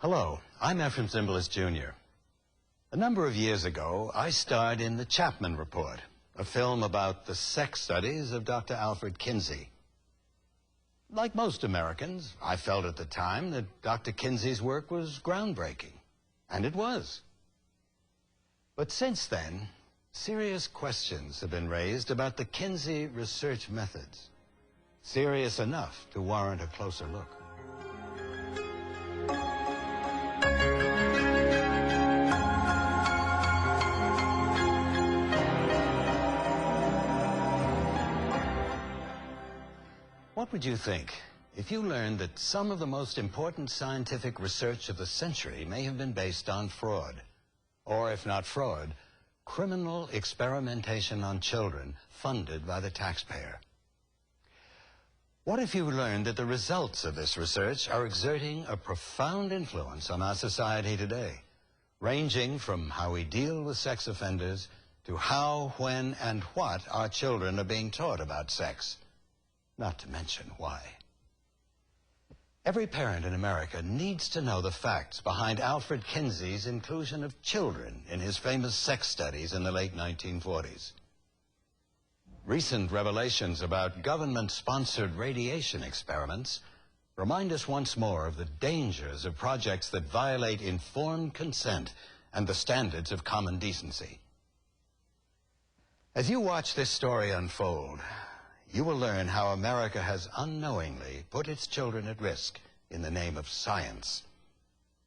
Hello, I'm Efrem Zimbalist Jr. A number of years ago, I starred in The Chapman Report, a film about the sex studies of Dr. Alfred Kinsey. Like most Americans, I felt at the time that Dr. Kinsey's work was groundbreaking, and it was. But since then, serious questions have been raised about the Kinsey research methods, serious enough to warrant a closer look. What would you think if you learned that some of the most important scientific research of the century may have been based on fraud, or if not fraud, criminal experimentation on children funded by the taxpayer? What if you learned that the results of this research are exerting a profound influence on our society today, ranging from how we deal with sex offenders to how, when, and what our children are being taught about sex? Not to mention why. Every parent in America needs to know the facts behind Alfred Kinsey's inclusion of children in his famous sex studies in the late 1940s. Recent revelations about government-sponsored radiation experiments remind us once more of the dangers of projects that violate informed consent and the standards of common decency. As you watch this story unfold, you will learn how America has unknowingly put its children at risk in the name of science.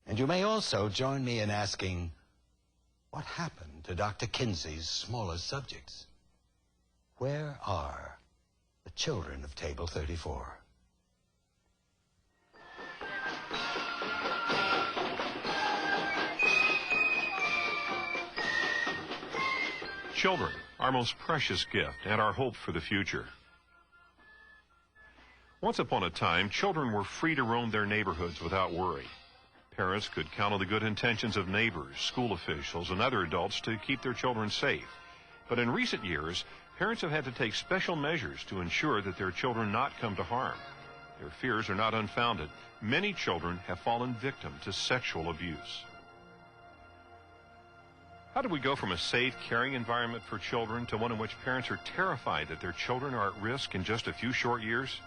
And you may also join me in asking, what happened to Dr. Kinsey's smallest subjects? Where are the children of Table 34? Children, our most precious gift and our hope for the future. Once upon a time, children were free to roam their neighborhoods without worry. Parents could count on the good intentions of neighbors, school officials, and other adults to keep their children safe. But in recent years, parents have had to take special measures to ensure that their children not come to harm. Their fears are not unfounded. Many children have fallen victim to sexual abuse. How do we go from a safe, caring environment for children to one in which parents are terrified that their children are at risk in just a few short years?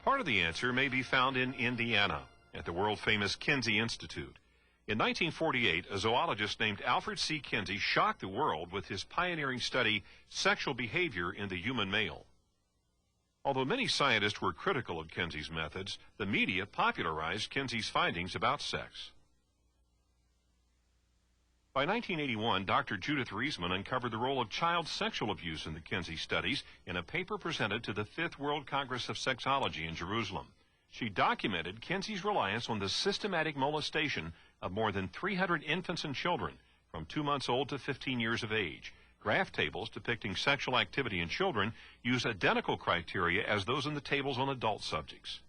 Part of the answer may be found in Indiana, at the world-famous Kinsey Institute. In 1948, a zoologist named Alfred C. Kinsey shocked the world with his pioneering study, Sexual Behavior in the Human Male. Although many scientists were critical of Kinsey's methods, the media popularized Kinsey's findings about sex. By 1981, Dr. Judith Reisman uncovered the role of child sexual abuse in the Kinsey studies in a paper presented to the Fifth World Congress of Sexology in Jerusalem. She documented Kinsey's reliance on the systematic molestation of more than 300 infants and children from 2 months old to 15 years of age. Graph tables depicting sexual activity in children use identical criteria as those in the tables on adult subjects.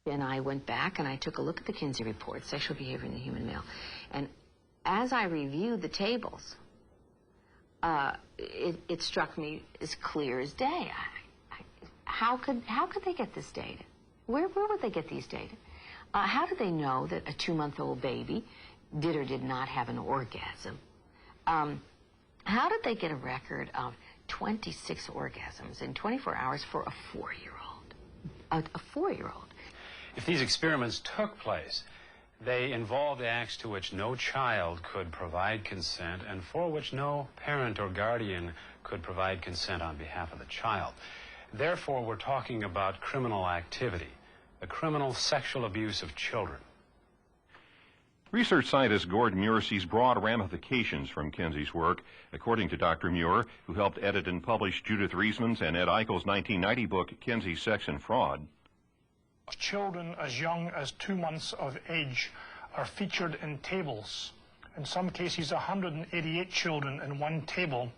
And I went back and I took a look at the Kinsey report, Sexual Behavior in the Human Male. And as I reviewed the tables, it struck me as clear as day. How could they get this data? Where would they get these data? How did they know that a 2-month-old baby did or did not have an orgasm? How did they get a record of 26 orgasms in 24 hours for a 4-year-old? A 4-year-old. If these experiments took place, they involved acts to which no child could provide consent and for which no parent or guardian could provide consent on behalf of the child. Therefore, we're talking about criminal activity, the criminal sexual abuse of children. Research scientist Gordon Muir sees broad ramifications from Kinsey's work. According to Dr. Muir, who helped edit and publish Judith Reisman's and Ed Eichel's 1990 book, Kinsey, Sex and Fraud, children as young as 2 months of age are featured in tables. In some cases, 188 children in one table,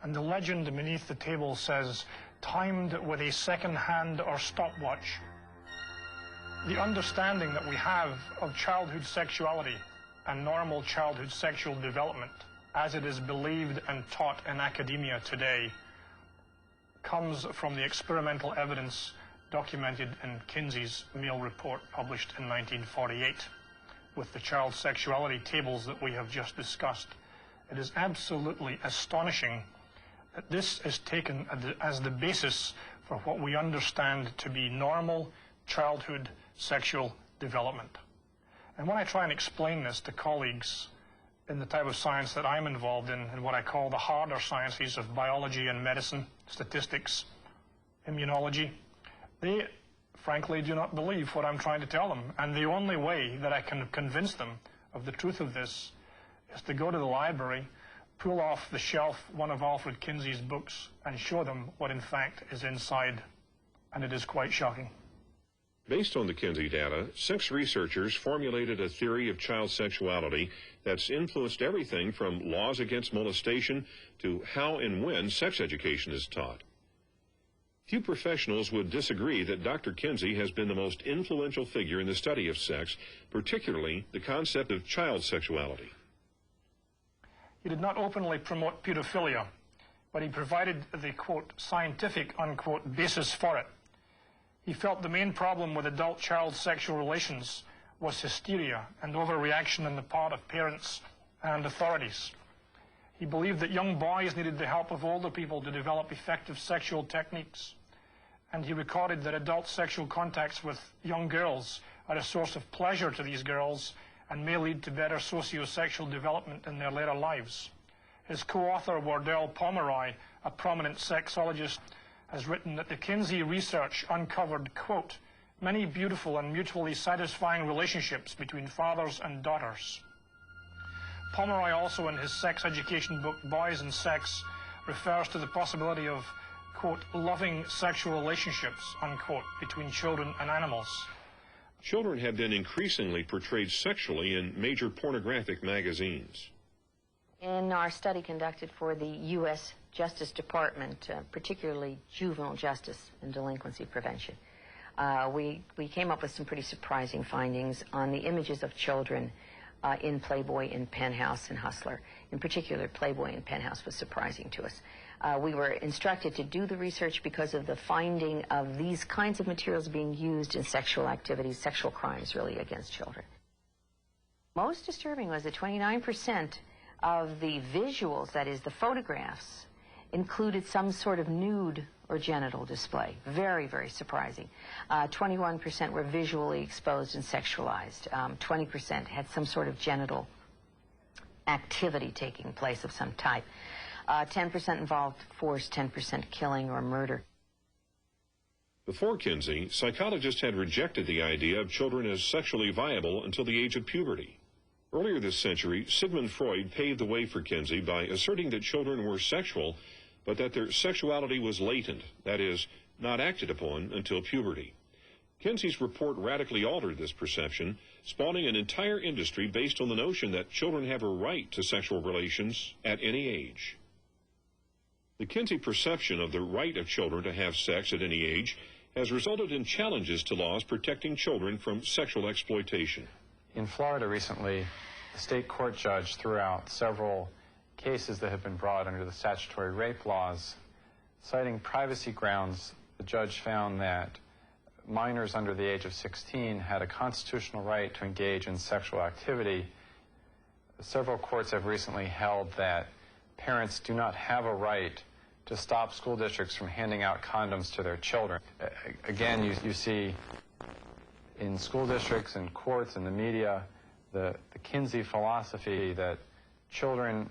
and the legend beneath the table says, timed with a second hand or stopwatch. The understanding that we have of childhood sexuality and normal childhood sexual development, as it is believed and taught in academia today, comes from the experimental evidence documented in Kinsey's Mail report published in 1948 with the child sexuality tables that we have just discussed. It is absolutely astonishing that this is taken as the basis for what we understand to be normal childhood sexual development. And when I try and explain this to colleagues in the type of science that I'm involved in what I call the harder sciences of biology and medicine, statistics, immunology, they frankly do not believe what I'm trying to tell them. And the only way that I can convince them of the truth of this is to go to the library, pull off the shelf one of Alfred Kinsey's books, and show them what in fact is inside. And it is quite shocking. Based on the Kinsey data, 6 researchers formulated a theory of child sexuality that's influenced everything from laws against molestation to how and when sex education is taught. Few professionals would disagree that Dr. Kinsey has been the most influential figure in the study of sex, particularly the concept of child sexuality. He did not openly promote pedophilia, but he provided the, quote, scientific, unquote, basis for it. He felt the main problem with adult-child sexual relations was hysteria and overreaction on the part of parents and authorities. He believed that young boys needed the help of older people to develop effective sexual techniques. And he recorded that adult sexual contacts with young girls are a source of pleasure to these girls and may lead to better socio-sexual development in their later lives. His co-author, Wardell Pomeroy, a prominent sexologist, has written that the Kinsey research uncovered, quote, many beautiful and mutually satisfying relationships between fathers and daughters. Pomeroy also, in his sex education book, Boys and Sex, refers to the possibility of, quote, loving sexual relationships, unquote, between children and animals. Children have been increasingly portrayed sexually in major pornographic magazines. In our study conducted for the U.S. Justice Department, particularly juvenile justice and delinquency prevention, we came up with some pretty surprising findings on the images of children in Playboy, in Penthouse, and Hustler. In particular, Playboy and Penthouse was surprising to us. We were instructed to do the research because of the finding of these kinds of materials being used in sexual activities, sexual crimes, really, against children. Most disturbing was that 29% of the visuals, that is, the photographs, included some sort of nude or genital display. Very, very surprising. 21% were visually exposed and sexualized. 20% had some sort of genital activity taking place of some type. 10% involved force, 10% killing or murder. Before Kinsey, psychologists had rejected the idea of children as sexually viable until the age of puberty. Earlier this century, Sigmund Freud paved the way for Kinsey by asserting that children were sexual, but that their sexuality was latent, that is, not acted upon until puberty. Kinsey's report radically altered this perception, spawning an entire industry based on the notion that children have a right to sexual relations at any age. The Kinsey perception of the right of children to have sex at any age has resulted in challenges to laws protecting children from sexual exploitation. In Florida recently, the state court judge threw out several cases that have been brought under the statutory rape laws. Citing privacy grounds, the judge found that minors under the age of 16 had a constitutional right to engage in sexual activity. Several courts have recently held that parents do not have a right to stop school districts from handing out condoms to their children. Again, you see in school districts and courts and the media the Kinsey philosophy that children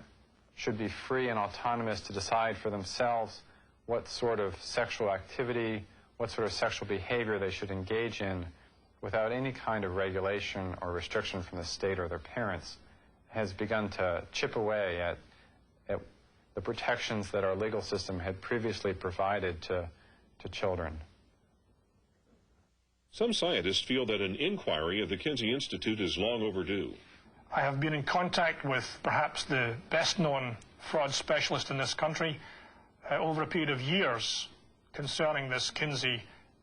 should be free and autonomous to decide for themselves what sort of sexual activity, what sort of sexual behavior they should engage in without any kind of regulation or restriction from the state or their parents, has begun to chip away at the protections that our legal system had previously provided to children. Some scientists feel that an inquiry of the Kinsey Institute is long overdue. I have been in contact with perhaps the best-known fraud specialist in this country over a period of years concerning this Kinsey